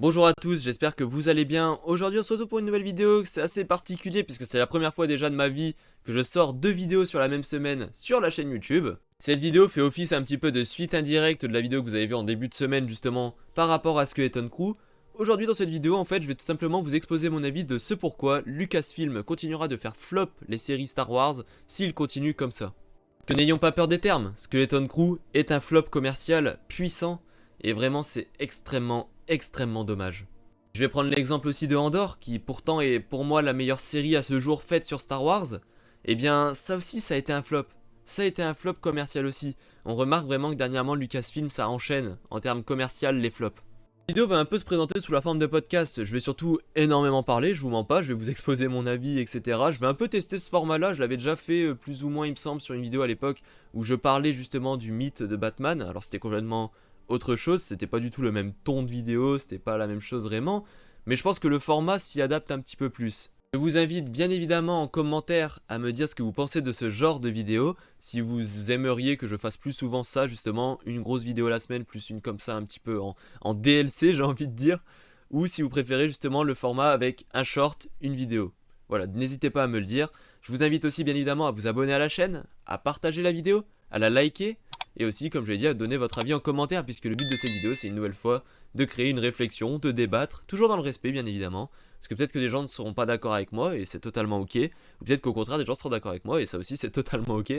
Bonjour à tous, j'espère que vous allez bien. Aujourd'hui on se retrouve pour une nouvelle vidéo, c'est assez particulier puisque c'est la première fois déjà de ma vie que je sors deux vidéos sur la même semaine sur la chaîne YouTube. Cette vidéo fait office un petit peu de suite indirecte de la vidéo que vous avez vue en début de semaine justement par rapport à Skeleton Crew. Aujourd'hui dans cette vidéo en fait je vais tout simplement vous exposer mon avis de ce pourquoi Lucasfilm continuera de faire flop les séries Star Wars s'il continue comme ça. Parce que n'ayons pas peur des termes, Skeleton Crew est un flop commercial puissant et vraiment c'est extrêmement dommage. Je vais prendre l'exemple aussi de Andor, qui pourtant est pour moi la meilleure série à ce jour faite sur Star Wars. Eh bien ça aussi ça a été un flop. Ça a été un flop commercial aussi. On remarque vraiment que dernièrement Lucasfilm ça enchaîne en termes commercial les flops. La vidéo va un peu se présenter sous la forme de podcast, je vais surtout énormément parler, je vous mens pas, je vais vous exposer mon avis, etc. Je vais un peu tester ce format-là, je l'avais déjà fait plus ou moins il me semble sur une vidéo à l'époque où je parlais justement du mythe de Batman, alors c'était complètement autre chose, c'était pas du tout le même ton de vidéo, c'était pas la même chose vraiment, mais je pense que le format s'y adapte un petit peu plus. Je vous invite bien évidemment en commentaire à me dire ce que vous pensez de ce genre de vidéo, si vous aimeriez que je fasse plus souvent ça justement, une grosse vidéo la semaine plus une comme ça un petit peu en DLC j'ai envie de dire, ou si vous préférez justement le format avec un short, une vidéo. Voilà, n'hésitez pas à me le dire. Je vous invite aussi bien évidemment à vous abonner à la chaîne, à partager la vidéo, à la liker, et aussi comme je l'ai dit à donner votre avis en commentaire puisque le but de cette vidéo c'est une nouvelle fois de créer une réflexion, de débattre, toujours dans le respect bien évidemment. Parce que peut-être que des gens ne seront pas d'accord avec moi et c'est totalement ok. Ou peut-être qu'au contraire des gens seront d'accord avec moi et ça aussi c'est totalement ok.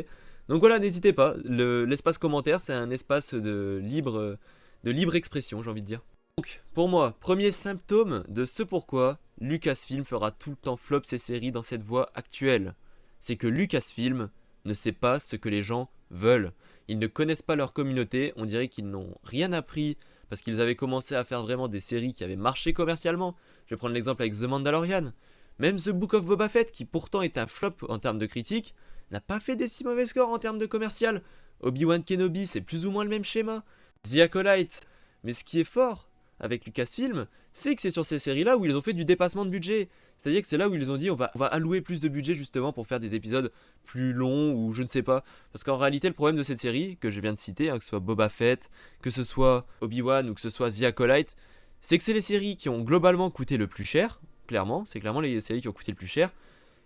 Donc voilà, n'hésitez pas. L'espace commentaire c'est un espace de libre expression j'ai envie de dire. Donc pour moi, premier symptôme de ce pourquoi Lucasfilm fera tout le temps flop ses séries dans cette voie actuelle. C'est que Lucasfilm ne sait pas ce que les gens veulent. Ils ne connaissent pas leur communauté, on dirait qu'ils n'ont rien appris parce qu'ils avaient commencé à faire vraiment des séries qui avaient marché commercialement. Je vais prendre l'exemple avec The Mandalorian. Même The Book of Boba Fett, qui pourtant est un flop en termes de critique, n'a pas fait des si mauvais scores en termes de commercial. Obi-Wan Kenobi, c'est plus ou moins le même schéma. The Acolyte. Mais ce qui est fort avec Lucasfilm, c'est que c'est sur ces séries-là où ils ont fait du dépassement de budget. C'est-à-dire que c'est là où ils ont dit on va allouer plus de budget justement pour faire des épisodes plus longs ou je ne sais pas. Parce qu'en réalité le problème de cette série que je viens de citer, que ce soit Boba Fett, que ce soit Obi-Wan ou que ce soit The Acolyte, c'est que c'est les séries qui ont globalement coûté le plus cher, clairement, c'est clairement les séries qui ont coûté le plus cher,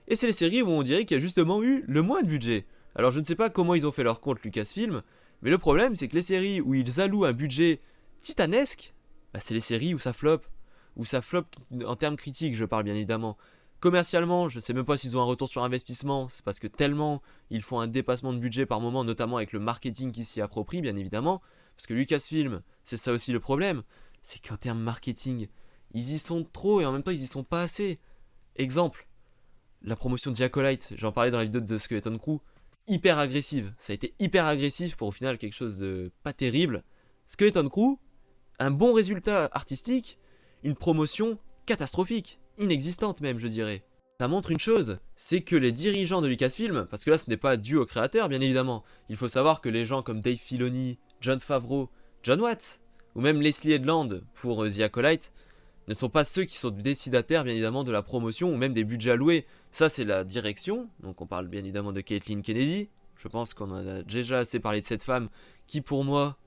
et c'est les séries où on dirait qu'il y a justement eu le moins de budget. Alors je ne sais pas comment ils ont fait leur compte Lucasfilm, mais le problème c'est que les séries où ils allouent un budget titanesque, bah, c'est les séries où ça flop en termes critiques, je parle bien évidemment. Commercialement, je sais même pas s'ils ont un retour sur investissement, c'est parce que tellement ils font un dépassement de budget par moment, notamment avec le marketing qui s'y approprie, bien évidemment. Parce que Lucasfilm, c'est ça aussi le problème, c'est qu'en termes marketing, ils y sont trop et en même temps ils y sont pas assez. Exemple, la promotion de The Acolyte, j'en parlais dans la vidéo de The Skeleton Crew, hyper agressive. Ça a été hyper agressif pour au final quelque chose de pas terrible. Skeleton Crew, un bon résultat artistique, une promotion catastrophique, inexistante même je dirais. Ça montre une chose, c'est que les dirigeants de Lucasfilm, parce que là ce n'est pas dû au créateur bien évidemment, il faut savoir que les gens comme Dave Filoni, Jon Favreau, John Watts, ou même Leslie Headland pour The Acolyte, ne sont pas ceux qui sont décidataires bien évidemment de la promotion ou même des budgets alloués. Ça c'est la direction, donc on parle bien évidemment de Kathleen Kennedy, je pense qu'on en a déjà assez parlé de cette femme qui pour moi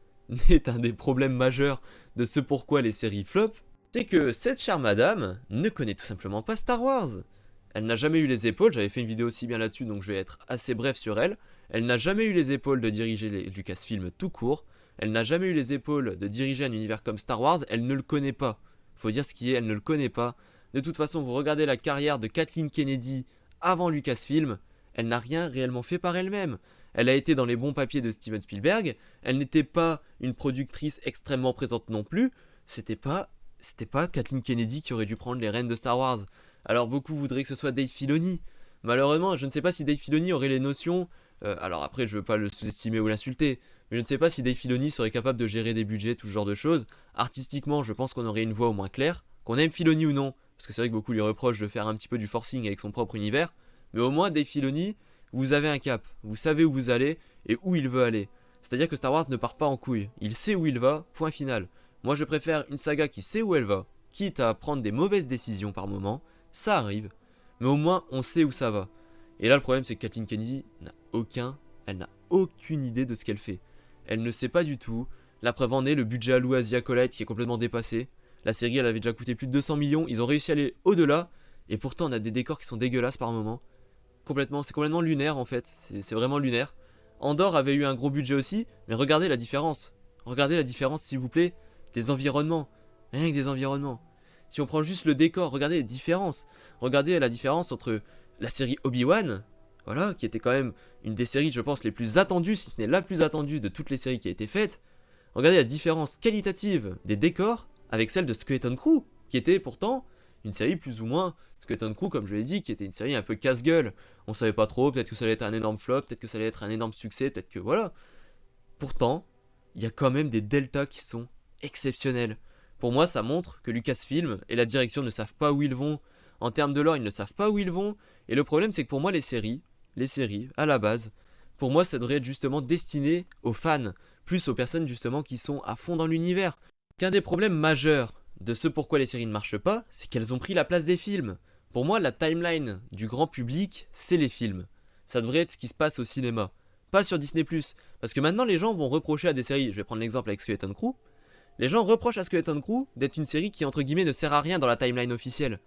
est un des problèmes majeurs de ce pourquoi les séries flop, c'est que cette chère madame ne connaît tout simplement pas Star Wars. Elle n'a jamais eu les épaules, j'avais fait une vidéo aussi bien là-dessus donc je vais être assez bref sur elle. Elle n'a jamais eu les épaules de diriger les Lucasfilm tout court. Elle n'a jamais eu les épaules de diriger un univers comme Star Wars, elle ne le connaît pas. Faut dire ce qui est, elle ne le connaît pas. De toute façon, vous regardez la carrière de Kathleen Kennedy avant Lucasfilm, elle n'a rien réellement fait par elle-même. Elle a été dans les bons papiers de Steven Spielberg, elle n'était pas une productrice extrêmement présente non plus, c'était pas Kathleen Kennedy qui aurait dû prendre les rênes de Star Wars. Alors beaucoup voudraient que ce soit Dave Filoni. Malheureusement, je ne sais pas si Dave Filoni aurait les notions, alors après je veux pas le sous-estimer ou l'insulter, mais je ne sais pas si Dave Filoni serait capable de gérer des budgets, tout ce genre de choses. Artistiquement, je pense qu'on aurait une voix au moins claire, qu'on aime Filoni ou non, parce que c'est vrai que beaucoup lui reprochent de faire un petit peu du forcing avec son propre univers, mais au moins Dave Filoni, vous avez un cap, vous savez où vous allez et où il veut aller. C'est-à-dire que Star Wars ne part pas en couille, il sait où il va, point final. Moi je préfère une saga qui sait où elle va, quitte à prendre des mauvaises décisions par moment, ça arrive, mais au moins on sait où ça va. Et là le problème c'est que Kathleen Kennedy elle n'a aucune idée de ce qu'elle fait. Elle ne sait pas du tout, la preuve en est le budget alloué à The Acolyte qui est complètement dépassé, La série, elle avait déjà coûté plus de 200 millions. Ils ont réussi à aller au-delà. Et pourtant, on a des décors qui sont dégueulasses par moments. C'est complètement lunaire en fait. C'est vraiment lunaire. Andorre avait eu un gros budget aussi. Mais regardez la différence. Regardez la différence, s'il vous plaît, des environnements. Rien que des environnements. Si on prend juste le décor, regardez les différences. Regardez la différence entre la série Obi-Wan, voilà, qui était quand même une des séries, je pense, les plus attendues, si ce n'est la plus attendue de toutes les séries qui a été faite. Regardez la différence qualitative des décors avec celle de Skeleton Crew, qui était pourtant une série plus ou moins Skeleton Crew, comme je l'ai dit, qui était une série un peu casse-gueule. On savait pas trop, peut-être que ça allait être un énorme flop, peut-être que ça allait être un énorme succès, peut-être que voilà. Pourtant, il y a quand même des deltas qui sont exceptionnels. Pour moi, ça montre que Lucasfilm et la direction ne savent pas où ils vont. En termes de lore, ils ne savent pas où ils vont. Et le problème, c'est que pour moi, les séries, à la base, pour moi, ça devrait être justement destiné aux fans, plus aux personnes justement qui sont à fond dans l'univers. Qu'un des problèmes majeurs de ce pourquoi les séries ne marchent pas, c'est qu'elles ont pris la place des films. Pour moi, la timeline du grand public, c'est les films. Ça devrait être ce qui se passe au cinéma, pas sur Disney+. Parce que maintenant, les gens vont reprocher à des séries, je vais prendre l'exemple avec Skeleton Crew, les gens reprochent à Skeleton Crew d'être une série qui, entre guillemets, ne sert à rien dans la timeline officielle.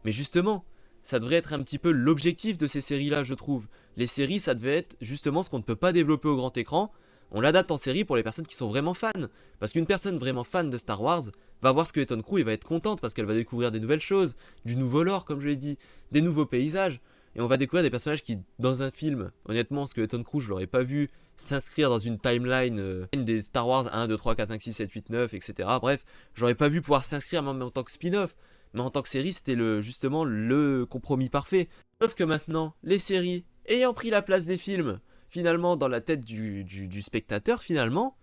Mais justement, ça devrait être un petit peu l'objectif de ces séries-là, je trouve. Les séries, ça devait être justement ce qu'on ne peut pas développer au grand écran. On l'adapte en série pour les personnes qui sont vraiment fans. Parce qu'une personne vraiment fan de Star Wars va voir Skeleton Crew et va être contente parce qu'elle va découvrir des nouvelles choses, du nouveau lore, comme je l'ai dit, des nouveaux paysages. Et on va découvrir des personnages qui, dans un film, honnêtement, Skeleton Crew, je l'aurais pas vu s'inscrire dans une timeline des Star Wars 1, 2, 3, 4, 5, 6, 7, 8, 9, etc. Bref, j'aurais pas vu pouvoir s'inscrire même en tant que spin-off. Mais en tant que série, c'était justement le compromis parfait. Sauf que maintenant, les séries, ayant pris la place des films, finalement, dans la tête du spectateur, finalement,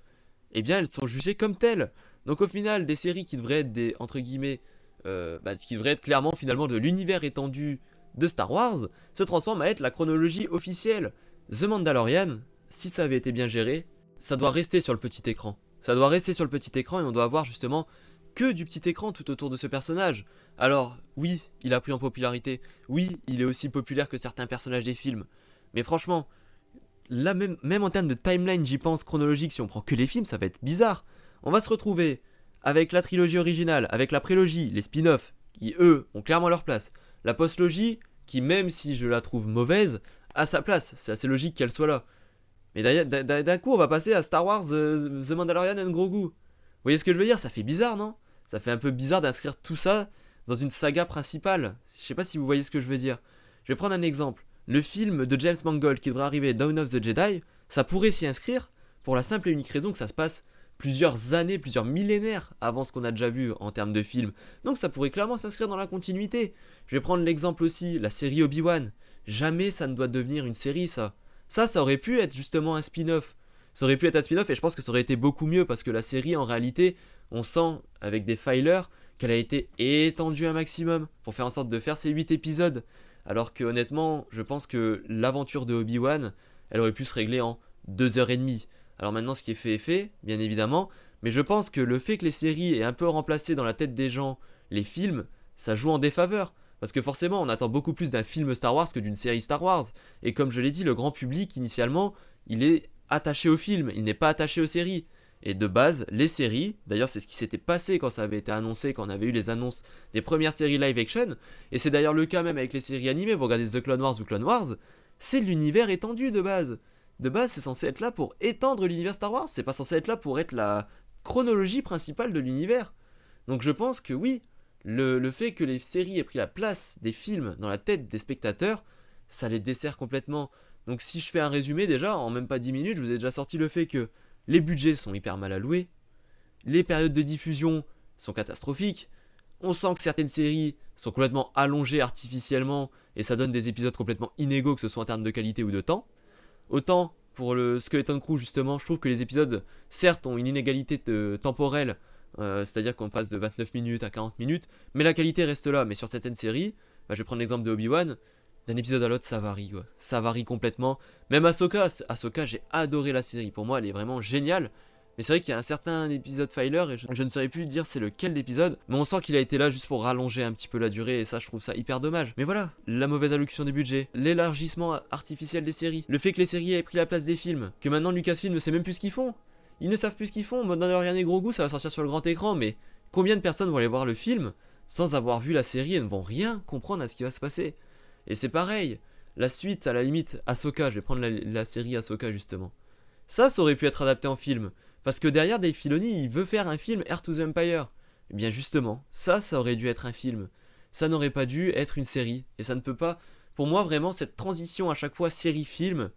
eh bien, elles sont jugées comme telles. Donc au final, des séries qui devraient être des, entre guillemets, qui devraient être clairement, finalement, de l'univers étendu de Star Wars, se transforment à être la chronologie officielle. The Mandalorian, si ça avait été bien géré, ça doit rester sur le petit écran. Ça doit rester sur le petit écran et on doit avoir justement que du petit écran tout autour de ce personnage. Alors, oui, il a pris en popularité. Oui, il est aussi populaire que certains personnages des films. Mais franchement, là même en termes de timeline, j'y pense chronologique, si on prend que les films, ça va être bizarre. On va se retrouver avec la trilogie originale, avec la prélogie, les spin-offs, qui eux ont clairement leur place. La postlogie, qui même si je la trouve mauvaise, a sa place. C'est assez logique qu'elle soit là. Mais d'un coup, on va passer à Star Wars The Mandalorian and Grogu. Vous voyez ce que je veux dire? Ça fait bizarre, non? Ça fait un peu bizarre d'inscrire tout ça dans une saga principale. Je sais pas si vous voyez ce que je veux dire. Je vais prendre un exemple. Le film de James Mangold qui devrait arriver, Dawn of the Jedi, ça pourrait s'y inscrire pour la simple et unique raison que ça se passe plusieurs années, plusieurs millénaires avant ce qu'on a déjà vu en termes de films. Donc ça pourrait clairement s'inscrire dans la continuité. Je vais prendre l'exemple aussi, la série Obi-Wan. Jamais ça ne doit devenir une série, ça. Ça aurait pu être justement un spin-off. Ça aurait pu être un spin-off et je pense que ça aurait été beaucoup mieux parce que la série, en réalité, on sent avec des filers qu'elle a été étendue un maximum pour faire en sorte de faire ces 8 épisodes. Alors que honnêtement, je pense que l'aventure de Obi-Wan, elle aurait pu se régler en 2h30. Alors maintenant, ce qui est fait est fait, bien évidemment, mais je pense que le fait que les séries aient un peu remplacé dans la tête des gens les films, ça joue en défaveur. Parce que forcément, on attend beaucoup plus d'un film Star Wars que d'une série Star Wars. Et comme je l'ai dit, le grand public, initialement, il est attaché aux films, il n'est pas attaché aux séries. Et de base, les séries, d'ailleurs c'est ce qui s'était passé quand ça avait été annoncé, quand on avait eu les annonces des premières séries live action, et c'est d'ailleurs le cas même avec les séries animées, vous regardez The Clone Wars ou Clone Wars, c'est l'univers étendu de base. De base, c'est censé être là pour étendre l'univers Star Wars, c'est pas censé être là pour être la chronologie principale de l'univers. Donc je pense que oui, le fait que les séries aient pris la place des films dans la tête des spectateurs, ça les dessert complètement. Donc si je fais un résumé déjà, en même pas 10 minutes, je vous ai déjà sorti le fait que les budgets sont hyper mal alloués, les périodes de diffusion sont catastrophiques, on sent que certaines séries sont complètement allongées artificiellement et ça donne des épisodes complètement inégaux, que ce soit en termes de qualité ou de temps. Autant pour le Skeleton Crew justement, je trouve que les épisodes certes ont une inégalité temporelle, c'est-à-dire qu'on passe de 29 minutes à 40 minutes, mais la qualité reste là. Mais sur certaines séries, je vais prendre l'exemple de Obi-Wan, d'un épisode à l'autre ça varie quoi. Ça varie complètement. Même Ahsoka, j'ai adoré la série, pour moi elle est vraiment géniale. Mais c'est vrai qu'il y a un certain épisode filer et je ne saurais plus dire c'est lequel d'épisode, mais on sent qu'il a été là juste pour rallonger un petit peu la durée et ça je trouve ça hyper dommage. Mais voilà, la mauvaise allocution des budgets, l'élargissement artificiel des séries, le fait que les séries aient pris la place des films, que maintenant Lucasfilm ne sait même plus ce qu'ils font. Ils ne savent plus ce qu'ils font, Mandalorian et Grogu ça va sortir sur le grand écran, mais Combien de personnes vont aller voir le film sans avoir vu la série et ne vont rien comprendre à ce qui va se passer? Et c'est pareil, la suite, à la limite, Ahsoka, je vais prendre la série Ahsoka justement. Ça aurait pu être adapté en film, parce que derrière Dave Filoni, il veut faire un film Heir to the Empire. Et bien justement, ça aurait dû être un film. Ça n'aurait pas dû être une série, et ça ne peut pas... Pour moi, vraiment, cette transition à chaque fois série-film,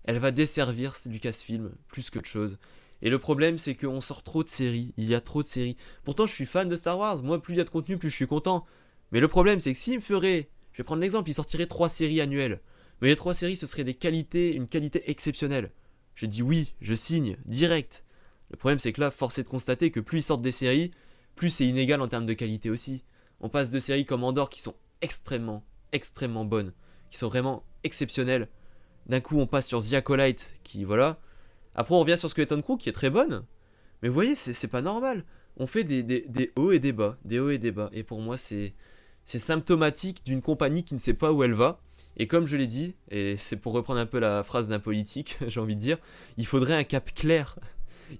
elle va desservir Lucasfilm, plus qu'autre chose. Et le problème, c'est qu'on sort trop de séries, il y a trop de séries. Pourtant, je suis fan de Star Wars, moi, plus il y a de contenu, plus je suis content. Mais le problème, c'est que s'il me ferait... Je vais prendre l'exemple, il sortirait 3 séries annuelles. Mais les 3 séries, ce serait une qualité exceptionnelle. Je dis oui, je signe, direct. Le problème, c'est que là, force est de constater que plus ils sortent des séries, plus c'est inégal en termes de qualité aussi. On passe de séries comme Andor qui sont extrêmement, extrêmement bonnes, qui sont vraiment exceptionnelles. D'un coup, on passe sur The Acolyte, qui, voilà. Après, on revient sur Skeleton Crew, qui est très bonne. Mais vous voyez, c'est pas normal. On fait des hauts et des bas, des hauts et des bas. Et pour moi, c'est symptomatique d'une compagnie qui ne sait pas où elle va. Et comme je l'ai dit, et c'est pour reprendre un peu la phrase d'un politique, j'ai envie de dire, il faudrait un cap clair.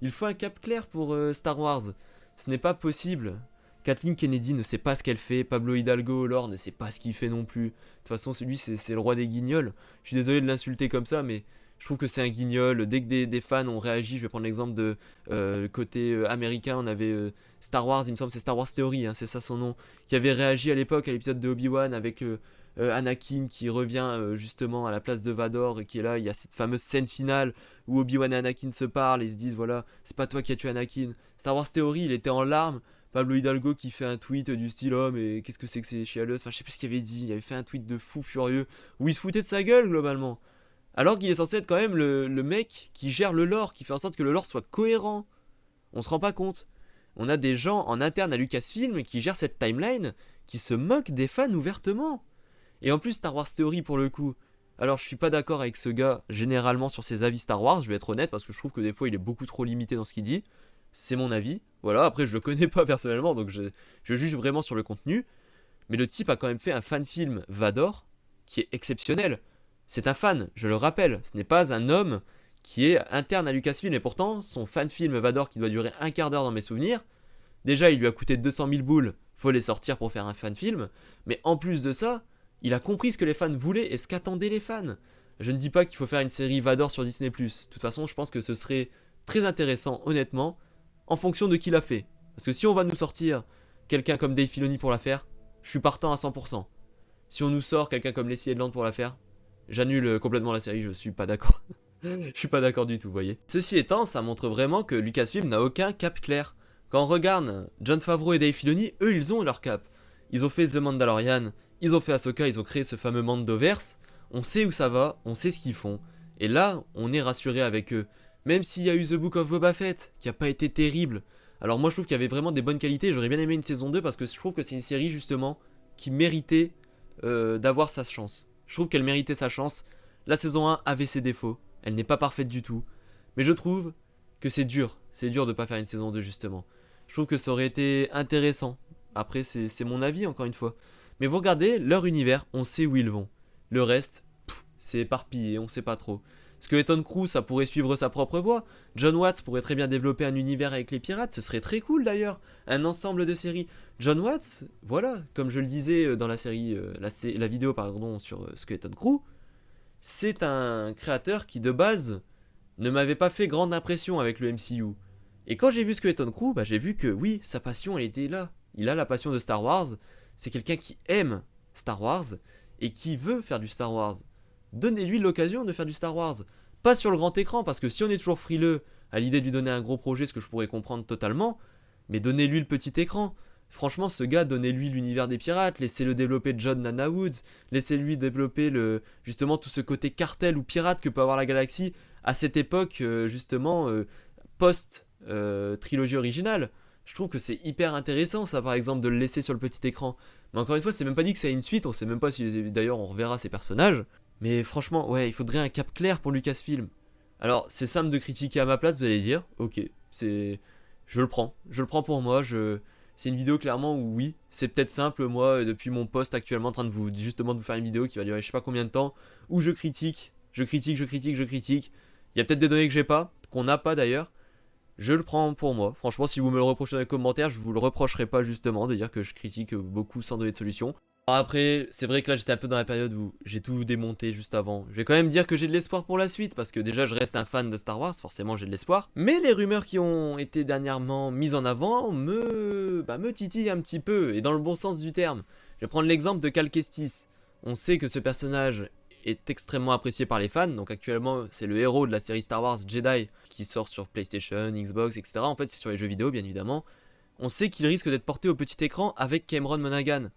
Il faut un cap clair pour Star Wars. Ce n'est pas possible. Kathleen Kennedy ne sait pas ce qu'elle fait, Pablo Hidalgo, Lore ne sait pas ce qu'il fait non plus. De toute façon, celui c'est le roi des guignols. Je suis désolé de l'insulter comme ça, mais je trouve que c'est un guignol. Dès que des fans ont réagi, je vais prendre l'exemple de côté américain, on avait Star Wars, il me semble c'est Star Wars Theory, hein, c'est ça son nom, qui avait réagi à l'époque à l'épisode de Obi-Wan avec Anakin qui revient justement à la place de Vador et qui est là, il y a cette fameuse scène finale où Obi-Wan et Anakin se parlent et se disent voilà, c'est pas toi qui as tué Anakin. Star Wars Theory, il était en larmes. Pablo Hidalgo qui fait un tweet du style oh mais qu'est-ce que c'est chialeuse, enfin je sais plus ce qu'il avait dit, il avait fait un tweet de fou furieux où il se foutait de sa gueule globalement. Alors qu'il est censé être quand même le mec qui gère le lore, qui fait en sorte que le lore soit cohérent. On se rend pas compte. On a des gens en interne à Lucasfilm qui gèrent cette timeline, qui se moquent des fans ouvertement. Et en plus Star Wars Theory pour le coup. Alors je suis pas d'accord avec ce gars généralement sur ses avis Star Wars, je vais être honnête parce que je trouve que des fois il est beaucoup trop limité dans ce qu'il dit. C'est mon avis. Voilà, après je le connais pas personnellement donc je juge vraiment sur le contenu. Mais le type a quand même fait un fan film Vador qui est exceptionnel. C'est un fan, je le rappelle, ce n'est pas un homme qui est interne à Lucasfilm et pourtant son fan film Vador qui doit durer un quart d'heure dans mes souvenirs, déjà il lui a coûté 200 000 boules, faut les sortir pour faire un fan film, mais en plus de ça, il a compris ce que les fans voulaient et ce qu'attendaient les fans. Je ne dis pas qu'il faut faire une série Vador sur Disney+, de toute façon je pense que ce serait très intéressant honnêtement, en fonction de qui l'a fait. Parce que si on va nous sortir quelqu'un comme Dave Filoni pour la faire, je suis partant à 100%. Si on nous sort quelqu'un comme Leslie Headland pour la faire, j'annule complètement la série, je suis pas d'accord. Je suis pas d'accord du tout, vous voyez. Ceci étant, ça montre vraiment que Lucasfilm n'a aucun cap clair. Quand on regarde Jon Favreau et Dave Filoni, eux ils ont leur cap. Ils ont fait The Mandalorian, ils ont fait Ahsoka, ils ont créé ce fameux Mandoverse. On sait où ça va, on sait ce qu'ils font. Et là, on est rassuré avec eux. Même s'il y a eu The Book of Boba Fett, qui a pas été terrible. Alors moi je trouve qu'il y avait vraiment des bonnes qualités, j'aurais bien aimé une saison 2 parce que je trouve que c'est une série justement qui méritait d'avoir sa chance. Je trouve qu'elle méritait sa chance. La saison 1 avait ses défauts, elle n'est pas parfaite du tout. Mais je trouve que c'est dur de pas faire une saison 2 justement. Je trouve que ça aurait été intéressant. Après c'est mon avis encore une fois. Mais vous regardez, leur univers, on sait où ils vont. Le reste, c'est éparpillé, on sait pas trop. Skeleton Crew, ça pourrait suivre sa propre voie. John Watts pourrait très bien développer un univers avec les pirates, ce serait très cool d'ailleurs. Un ensemble de séries. John Watts, voilà, comme je le disais dans la série, la vidéo pardon, sur Skeleton Crew, c'est un créateur qui de base ne m'avait pas fait grande impression avec le MCU. Et quand j'ai vu Skeleton Crew, j'ai vu que oui, sa passion elle était là. Il a la passion de Star Wars, c'est quelqu'un qui aime Star Wars et qui veut faire du Star Wars. Donnez-lui l'occasion de faire du Star Wars. Pas sur le grand écran, parce que si on est toujours frileux à l'idée de lui donner un gros projet, ce que je pourrais comprendre totalement, mais donnez-lui le petit écran. Franchement, ce gars, donnez-lui l'univers des pirates, laissez-le développer John Nana Woods, laissez-lui développer justement tout ce côté cartel ou pirate que peut avoir la galaxie à cette époque, justement, post-trilogie originale. Je trouve que c'est hyper intéressant, ça, par exemple, de le laisser sur le petit écran. Mais encore une fois, c'est même pas dit que ça a une suite, on sait même pas si d'ailleurs on reverra ces personnages. Mais franchement, ouais, il faudrait un cap clair pour Lucasfilm. Alors, c'est simple de critiquer à ma place, vous allez dire. Ok, je le prends. Je le prends pour moi. C'est une vidéo clairement où oui, c'est peut-être simple, moi, depuis mon poste actuellement, en train de vous faire une vidéo qui va durer je sais pas combien de temps, où je critique. Il y a peut-être des données que j'ai pas, qu'on n'a pas d'ailleurs. Je le prends pour moi. Franchement, si vous me le reprochez dans les commentaires, je vous le reprocherai pas justement de dire que je critique beaucoup sans donner de solution. Alors après, c'est vrai que là j'étais un peu dans la période où j'ai tout démonté juste avant. Je vais quand même dire que j'ai de l'espoir pour la suite, parce que déjà je reste un fan de Star Wars, forcément j'ai de l'espoir. Mais les rumeurs qui ont été dernièrement mises en avant me titillent un petit peu, et dans le bon sens du terme. Je vais prendre l'exemple de Cal Kestis. On sait que ce personnage est extrêmement apprécié par les fans, donc actuellement c'est le héros de la série Star Wars Jedi, qui sort sur PlayStation, Xbox, etc. En fait c'est sur les jeux vidéo bien évidemment. On sait qu'il risque d'être porté au petit écran avec Cameron Monaghan.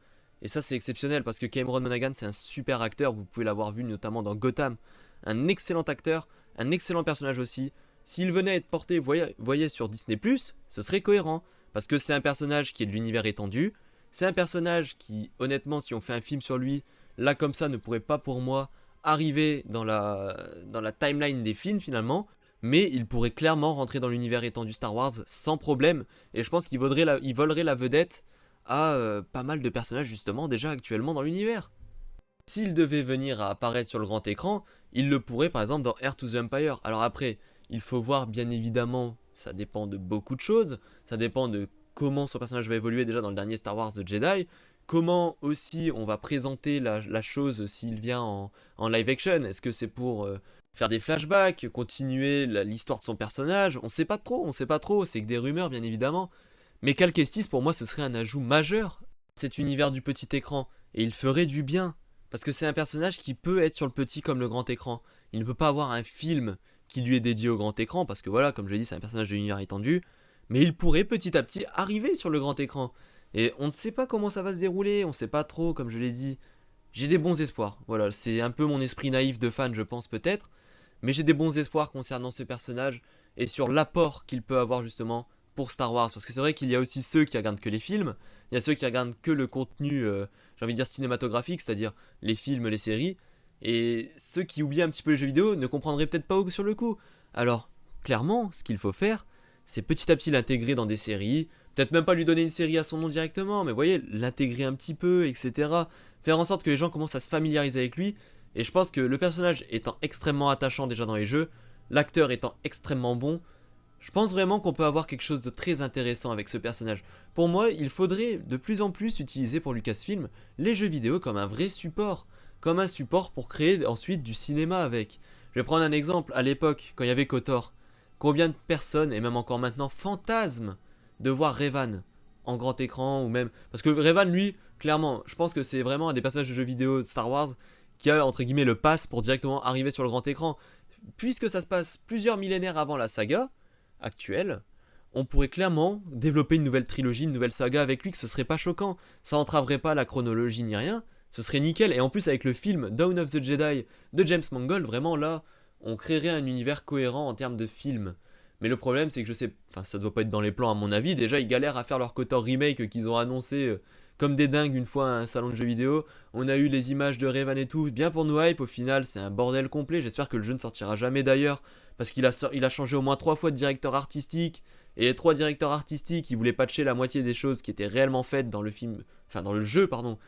Et ça c'est exceptionnel parce que Cameron Monaghan c'est un super acteur, vous pouvez l'avoir vu notamment dans Gotham. Un excellent acteur, un excellent personnage aussi. S'il venait à être porté, voyez sur Disney+, ce serait cohérent. Parce que c'est un personnage qui est de l'univers étendu. C'est un personnage qui, honnêtement, si on fait un film sur lui, là comme ça ne pourrait pas pour moi arriver dans la timeline des films finalement. Mais il pourrait clairement rentrer dans l'univers étendu Star Wars sans problème. Et je pense qu'il volerait la vedette à pas mal de personnages justement déjà actuellement dans l'univers. S'il devait venir à apparaître sur le grand écran, il le pourrait par exemple dans Heir to the Empire. Alors après, il faut voir bien évidemment, ça dépend de beaucoup de choses, ça dépend de comment son personnage va évoluer déjà dans le dernier Star Wars de Jedi, comment aussi on va présenter la chose s'il vient en live action, est-ce que c'est pour faire des flashbacks, continuer l'histoire de son personnage, on sait pas trop, c'est que des rumeurs bien évidemment. Mais Cal Kestis, pour moi, ce serait un ajout majeur à cet univers du petit écran. Et il ferait du bien. Parce que c'est un personnage qui peut être sur le petit comme le grand écran. Il ne peut pas avoir un film qui lui est dédié au grand écran. Parce que voilà, comme je l'ai dit, c'est un personnage de l'univers étendu. Mais il pourrait petit à petit arriver sur le grand écran. Et on ne sait pas comment ça va se dérouler. On ne sait pas trop, comme je l'ai dit. J'ai des bons espoirs. Voilà, c'est un peu mon esprit naïf de fan, je pense peut-être. Mais j'ai des bons espoirs concernant ce personnage. Et sur l'apport qu'il peut avoir justement pour Star Wars, parce que c'est vrai qu'il y a aussi ceux qui regardent que les films, il y a ceux qui regardent que le contenu, j'ai envie de dire cinématographique, c'est-à-dire les films, les séries, et ceux qui oublient un petit peu les jeux vidéo ne comprendraient peut-être pas sur le coup. Alors, clairement, ce qu'il faut faire, c'est petit à petit l'intégrer dans des séries, peut-être même pas lui donner une série à son nom directement, mais vous voyez, l'intégrer un petit peu, etc. Faire en sorte que les gens commencent à se familiariser avec lui, et je pense que le personnage étant extrêmement attachant déjà dans les jeux, l'acteur étant extrêmement bon, je pense vraiment qu'on peut avoir quelque chose de très intéressant avec ce personnage. Pour moi, il faudrait de plus en plus utiliser pour Lucasfilm les jeux vidéo comme un vrai support. Comme un support pour créer ensuite du cinéma avec. Je vais prendre un exemple, à l'époque, quand il y avait KOTOR, combien de personnes, et même encore maintenant, fantasment de voir Revan en grand écran ou même... Parce que Revan, lui, clairement, je pense que c'est vraiment un des personnages de jeux vidéo de Star Wars qui a, entre guillemets, le pass pour directement arriver sur le grand écran. Puisque ça se passe plusieurs millénaires avant la saga actuelle, on pourrait clairement développer une nouvelle trilogie, une nouvelle saga avec lui, que ce serait pas choquant. Ça entraverait pas la chronologie ni rien, ce serait nickel. Et en plus avec le film Dawn of the Jedi de James Mangold, vraiment là, on créerait un univers cohérent en termes de film. Mais le problème c'est que je sais, enfin ça doit pas être dans les plans à mon avis, déjà ils galèrent à faire leur KOTOR remake qu'ils ont annoncé comme des dingues une fois à un salon de jeux vidéo. On a eu les images de Revan et tout, bien pour nous hype, au final c'est un bordel complet, j'espère que le jeu ne sortira jamais d'ailleurs, parce qu'il a changé au moins 3 fois de directeur artistique, et les 3 directeurs artistiques, ils voulaient patcher la moitié des choses qui étaient réellement faites dans le film, enfin dans le jeu, pardon.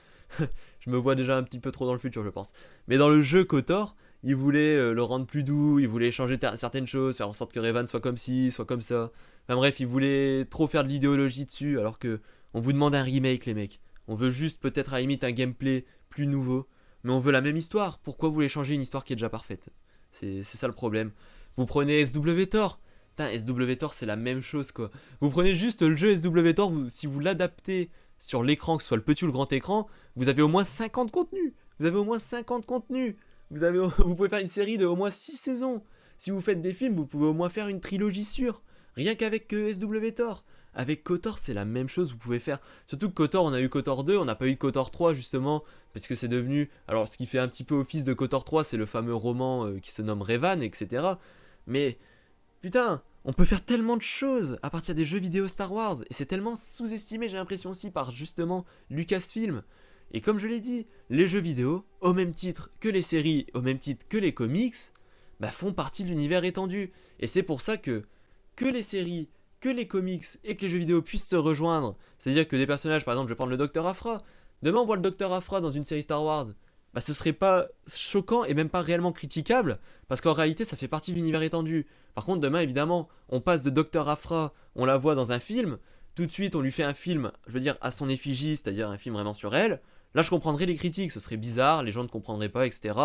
Je me vois déjà un petit peu trop dans le futur, je pense. Mais dans le jeu KOTOR, ils voulaient le rendre plus doux, ils voulaient changer certaines choses, faire en sorte que Revan soit comme ci, soit comme ça. Enfin bref, ils voulaient trop faire de l'idéologie dessus, alors que on vous demande un remake, les mecs. On veut juste peut-être à la limite un gameplay plus nouveau, mais on veut la même histoire. Pourquoi vous voulez changer une histoire qui est déjà parfaite? C'est ça le problème. Vous prenez SW-Tor. Putain, SW-Tor c'est la même chose quoi. Vous prenez juste le jeu SW-Tor, si vous l'adaptez sur l'écran, que ce soit le petit ou le grand écran, vous avez au moins 50 contenus. Vous avez au moins 50 contenus. Vous pouvez faire une série de au moins 6 saisons. Si vous faites des films, vous pouvez au moins faire une trilogie sûre. Rien qu'avec SW-Tor. Avec KOTOR, c'est la même chose, vous pouvez faire. Surtout que KOTOR, on a eu KOTOR 2, on n'a pas eu KOTOR 3 justement, parce que c'est devenu... Alors ce qui fait un petit peu office de KOTOR 3, c'est le fameux roman qui se nomme Revan, etc. Mais, putain, on peut faire tellement de choses à partir des jeux vidéo Star Wars, et c'est tellement sous-estimé, j'ai l'impression aussi, par justement Lucasfilm. Et comme je l'ai dit, les jeux vidéo, au même titre que les séries, au même titre que les comics, bah, font partie de l'univers étendu. Et c'est pour ça que les séries, que les comics et que les jeux vidéo puissent se rejoindre, c'est-à-dire que des personnages, par exemple, je vais prendre le Docteur Aphra, demain on voit le Docteur Aphra dans une série Star Wars, bah ce serait pas choquant et même pas réellement critiquable, parce qu'en réalité ça fait partie de l'univers étendu. Par contre demain évidemment, on passe de Dr Aphra, on la voit dans un film, tout de suite on lui fait un film, je veux dire à son effigie, c'est-à-dire un film vraiment sur elle, là je comprendrais les critiques, ce serait bizarre, les gens ne comprendraient pas, etc.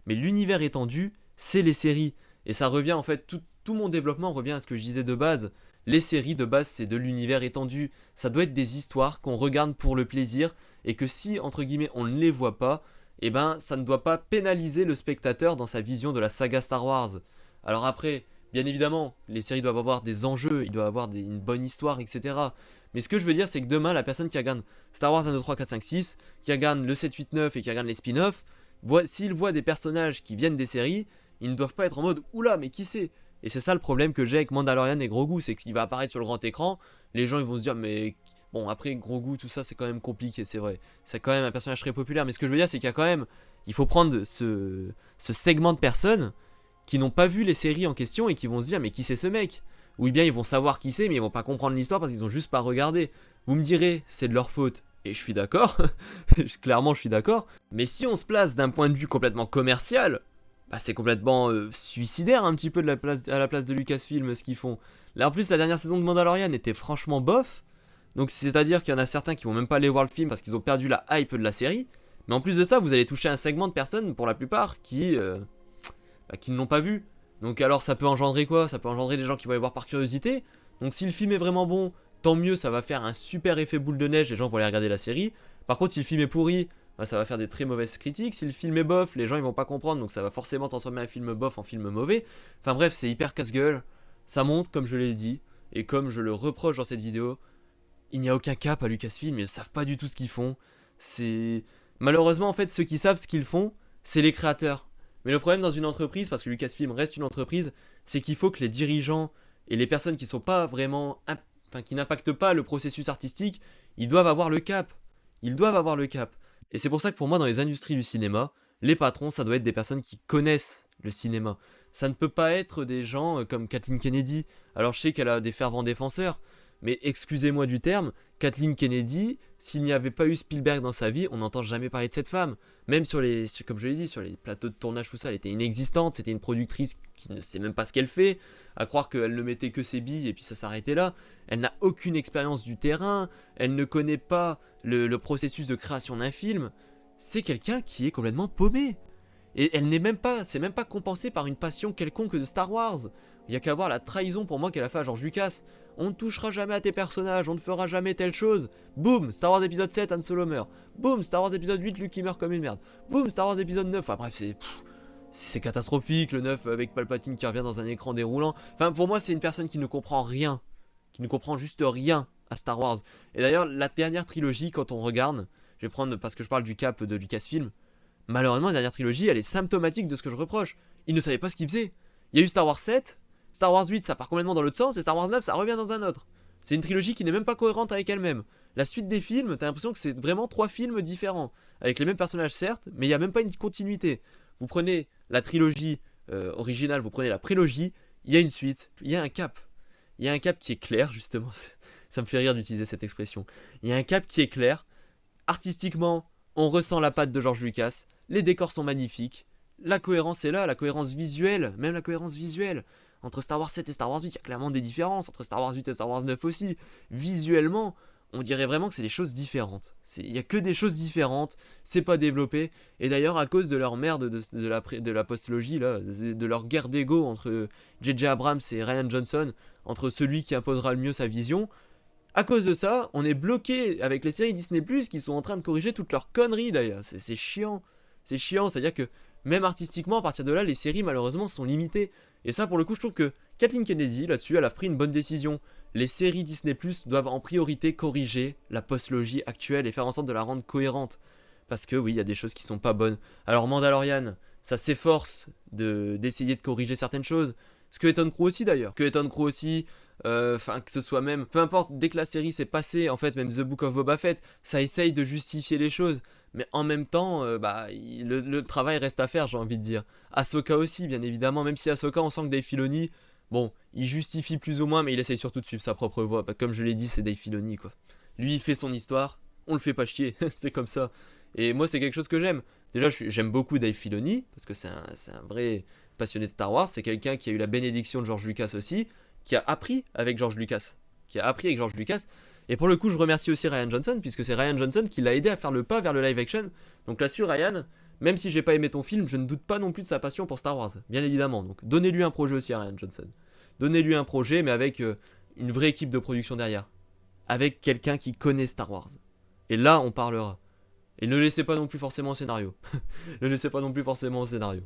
Mais l'univers étendu, c'est les séries. Et ça revient en fait, tout mon développement revient à ce que je disais de base. Les séries de base c'est de l'univers étendu, ça doit être des histoires qu'on regarde pour le plaisir, et que si entre guillemets on ne les voit pas, eh ben ça ne doit pas pénaliser le spectateur dans sa vision de la saga Star Wars. Alors après, bien évidemment, les séries doivent avoir des enjeux, il doit avoir une bonne histoire, etc. Mais ce que je veux dire, c'est que demain, la personne qui regarde Star Wars 1, 2, 3, 4, 5, 6, qui regarde le 7, 8, 9 et qui regarde les spin-offs, s'ils voient des personnages qui viennent des séries, ils ne doivent pas être en mode oula, mais qui c'est? Et c'est ça le problème que j'ai avec Mandalorian et Grogu, c'est qu'il va apparaître sur le grand écran, les gens ils vont se dire mais bon, après, Grogu, tout ça, c'est quand même compliqué, c'est vrai. C'est quand même un personnage très populaire. Mais ce que je veux dire, c'est qu'il y a quand même. Il faut prendre ce segment de personnes qui n'ont pas vu les séries en question et qui vont se dire, mais qui c'est ce mec? Ou bien ils vont savoir qui c'est, mais ils vont pas comprendre l'histoire parce qu'ils ont juste pas regardé. Vous me direz, c'est de leur faute. Et je suis d'accord. Clairement, je suis d'accord. Mais si on se place d'un point de vue complètement commercial, bah, c'est complètement suicidaire un petit peu à la place de Lucasfilm ce qu'ils font. Là, en plus, la dernière saison de Mandalorian était franchement bof. Donc c'est-à-dire qu'il y en a certains qui vont même pas aller voir le film parce qu'ils ont perdu la hype de la série. Mais en plus de ça, vous allez toucher un segment de personnes, pour la plupart, qui ne l'ont pas vu. Donc alors ça peut engendrer quoi? Ça peut engendrer des gens qui vont aller voir par curiosité. Donc si le film est vraiment bon, tant mieux, ça va faire un super effet boule de neige, les gens vont aller regarder la série. Par contre si le film est pourri, bah, ça va faire des très mauvaises critiques. Si le film est bof, les gens ils vont pas comprendre, donc ça va forcément transformer un film bof en film mauvais. Enfin bref, c'est hyper casse-gueule. Ça montre, comme je l'ai dit, et comme je le reproche dans cette vidéo, il n'y a aucun cap à Lucasfilm, ils ne savent pas du tout ce qu'ils font. C'est malheureusement en fait ceux qui savent ce qu'ils font, c'est les créateurs. Mais le problème dans une entreprise, parce que Lucasfilm reste une entreprise, c'est qu'il faut que les dirigeants et les personnes qui sont pas vraiment, enfin qui n'impactent pas le processus artistique, ils doivent avoir le cap. Ils doivent avoir le cap. Et c'est pour ça que pour moi dans les industries du cinéma, les patrons, ça doit être des personnes qui connaissent le cinéma. Ça ne peut pas être des gens comme Kathleen Kennedy. Alors je sais qu'elle a des fervents défenseurs, mais excusez-moi du terme, Kathleen Kennedy, s'il n'y avait pas eu Spielberg dans sa vie, on n'entend jamais parler de cette femme. Même comme je l'ai dit, sur les plateaux de tournage, tout ça, elle était inexistante. C'était une productrice qui ne sait même pas ce qu'elle fait. À croire qu'elle ne mettait que ses billes et puis ça s'arrêtait là. Elle n'a aucune expérience du terrain. Elle ne connaît pas le processus de création d'un film. C'est quelqu'un qui est complètement paumé. Et c'est même pas compensé par une passion quelconque de Star Wars. Il y a qu'à voir la trahison pour moi qu'elle a fait à George Lucas. On ne touchera jamais à tes personnages, on ne fera jamais telle chose. Boum, Star Wars épisode 7, Han Solo meurt. Boum, Star Wars épisode 8, Luke qui meurt comme une merde. Boum, Star Wars épisode 9, enfin bref, c'est catastrophique, le 9 avec Palpatine qui revient dans un écran déroulant. Enfin, pour moi, c'est une personne qui ne comprend rien. Qui ne comprend juste rien à Star Wars. Et d'ailleurs, la dernière trilogie, quand on regarde, je vais prendre parce que je parle du cap de Lucasfilm, malheureusement, la dernière trilogie, elle est symptomatique de ce que je reproche. Ils ne savaient pas ce qu'ils faisaient. Il y a eu Star Wars 7, Star Wars 8, ça part complètement dans l'autre sens, et Star Wars 9, ça revient dans un autre. C'est une trilogie qui n'est même pas cohérente avec elle-même. La suite des films, t'as l'impression que c'est vraiment 3 films différents, avec les mêmes personnages certes, mais il n'y a même pas une continuité. Vous prenez la trilogie originale, vous prenez la prélogie, il y a une suite, il y a un cap. Il y a un cap qui est clair, justement, ça me fait rire d'utiliser cette expression. Il y a un cap qui est clair, artistiquement, on ressent la patte de George Lucas, les décors sont magnifiques, la cohérence est là, la cohérence visuelle, même la cohérence visuelle. Entre Star Wars 7 et Star Wars 8, il y a clairement des différences, entre Star Wars 8 et Star Wars 9 aussi. Visuellement, on dirait vraiment que c'est des choses différentes. Il n'y a que des choses différentes, c'est pas développé. Et d'ailleurs, à cause de leur merde de la postlogie, là, de leur guerre d'ego entre J.J. Abrams et Rian Johnson, entre celui qui imposera le mieux sa vision, à cause de ça, on est bloqué avec les séries Disney+, qui sont en train de corriger toutes leurs conneries d'ailleurs. C'est chiant. C'est chiant, c'est-à-dire que même artistiquement, à partir de là, les séries malheureusement sont limitées. Et ça, pour le coup, je trouve que Kathleen Kennedy, là-dessus, elle a pris une bonne décision. Les séries Disney+, doivent en priorité corriger la postlogie actuelle et faire en sorte de la rendre cohérente. Parce que oui, il y a des choses qui sont pas bonnes. Alors Mandalorian, ça s'efforce d'essayer de corriger certaines choses. Skeleton Crew aussi d'ailleurs. Skeleton Crew aussi, enfin que ce soit même, peu importe, dès que la série s'est passée, en fait même The Book of Boba Fett, ça essaye de justifier les choses. Mais en même temps, le travail reste à faire, j'ai envie de dire. Ahsoka aussi, bien évidemment, même si Ahsoka, on sent que Dave Filoni, bon, il justifie plus ou moins, mais il essaye surtout de suivre sa propre voie. Bah, comme je l'ai dit, c'est Dave Filoni, quoi. Lui, il fait son histoire, on le fait pas chier, c'est comme ça. Et moi, c'est quelque chose que j'aime. Déjà, j'aime beaucoup Dave Filoni, parce que c'est un vrai passionné de Star Wars. C'est quelqu'un qui a eu la bénédiction de George Lucas aussi, qui a appris avec George Lucas. Et pour le coup, je remercie aussi Ryan Johnson, puisque c'est Ryan Johnson qui l'a aidé à faire le pas vers le live action. Donc là-dessus, Ryan, même si j'ai pas aimé ton film, je ne doute pas non plus de sa passion pour Star Wars, bien évidemment. Donc donnez-lui un projet aussi à Ryan Johnson. Donnez-lui un projet, mais avec une vraie équipe de production derrière. Avec quelqu'un qui connaît Star Wars. Et là, on parlera. Et ne laissez pas non plus forcément au scénario. Ne laissez pas non plus forcément au scénario.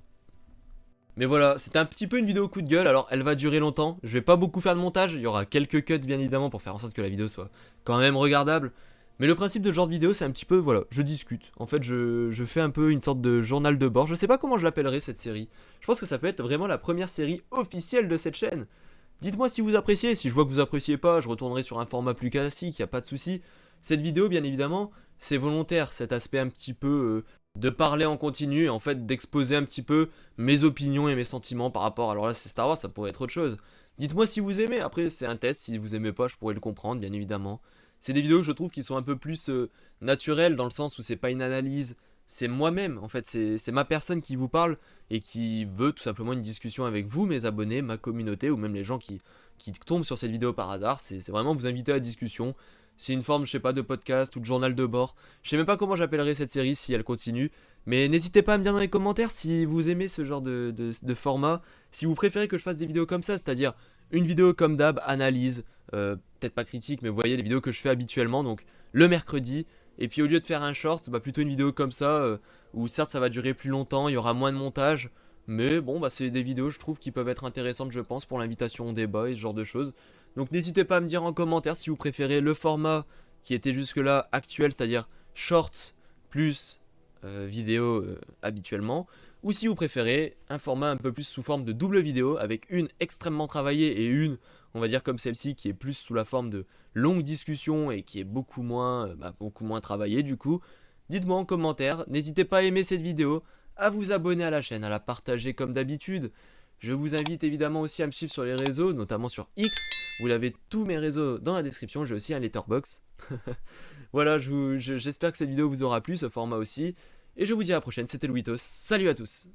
Mais voilà, c'était un petit peu une vidéo coup de gueule, alors elle va durer longtemps. Je vais pas beaucoup faire de montage, il y aura quelques cuts bien évidemment pour faire en sorte que la vidéo soit quand même regardable. Mais le principe de ce genre de vidéo, c'est un petit peu, voilà, je discute. En fait, je fais un peu une sorte de journal de bord. Je sais pas comment je l'appellerai cette série. Je pense que ça peut être vraiment la première série officielle de cette chaîne. Dites-moi si vous appréciez. Si je vois que vous appréciez pas, je retournerai sur un format plus classique, y a pas de souci. Cette vidéo, bien évidemment, c'est volontaire, cet aspect un petit peu de parler en continu et en fait d'exposer un petit peu mes opinions et mes sentiments par rapport. Alors là, c'est Star Wars, ça pourrait être autre chose. Dites-moi si vous aimez. Après, c'est un test. Si vous aimez pas, je pourrais le comprendre, bien évidemment. C'est des vidéos que je trouve qui sont un peu plus naturelles dans le sens où c'est pas une analyse, c'est moi-même en fait, c'est ma personne qui vous parle et qui veut tout simplement une discussion avec vous, mes abonnés, ma communauté ou même les gens qui tombent sur cette vidéo par hasard. C'est vraiment vous inviter à la discussion. C'est une forme, je sais pas, de podcast ou de journal de bord. Je sais même pas comment j'appellerai cette série si elle continue. Mais n'hésitez pas à me dire dans les commentaires si vous aimez ce genre de format. Si vous préférez que je fasse des vidéos comme ça, c'est-à-dire une vidéo comme d'hab, analyse, peut-être pas critique, mais vous voyez les vidéos que je fais habituellement, donc le mercredi. Et puis au lieu de faire un short, bah plutôt une vidéo comme ça, où certes ça va durer plus longtemps, il y aura moins de montage. Mais bon, bah c'est des vidéos, je trouve, qui peuvent être intéressantes, je pense, pour l'invitation au débat et ce genre de choses. Donc n'hésitez pas à me dire en commentaire si vous préférez le format qui était jusque-là actuel, c'est-à-dire shorts plus vidéo habituellement, ou si vous préférez un format un peu plus sous forme de double vidéo, avec une extrêmement travaillée et une, on va dire comme celle-ci, qui est plus sous la forme de longues discussions et qui est beaucoup moins travaillée du coup. Dites-moi en commentaire, n'hésitez pas à aimer cette vidéo, à vous abonner à la chaîne, à la partager comme d'habitude. Je vous invite évidemment aussi à me suivre sur les réseaux, notamment sur X. Vous avez tous mes réseaux dans la description, j'ai aussi un letterbox. Voilà, j'espère que cette vidéo vous aura plu, ce format aussi. Et je vous dis à la prochaine, c'était Louitos, salut à tous.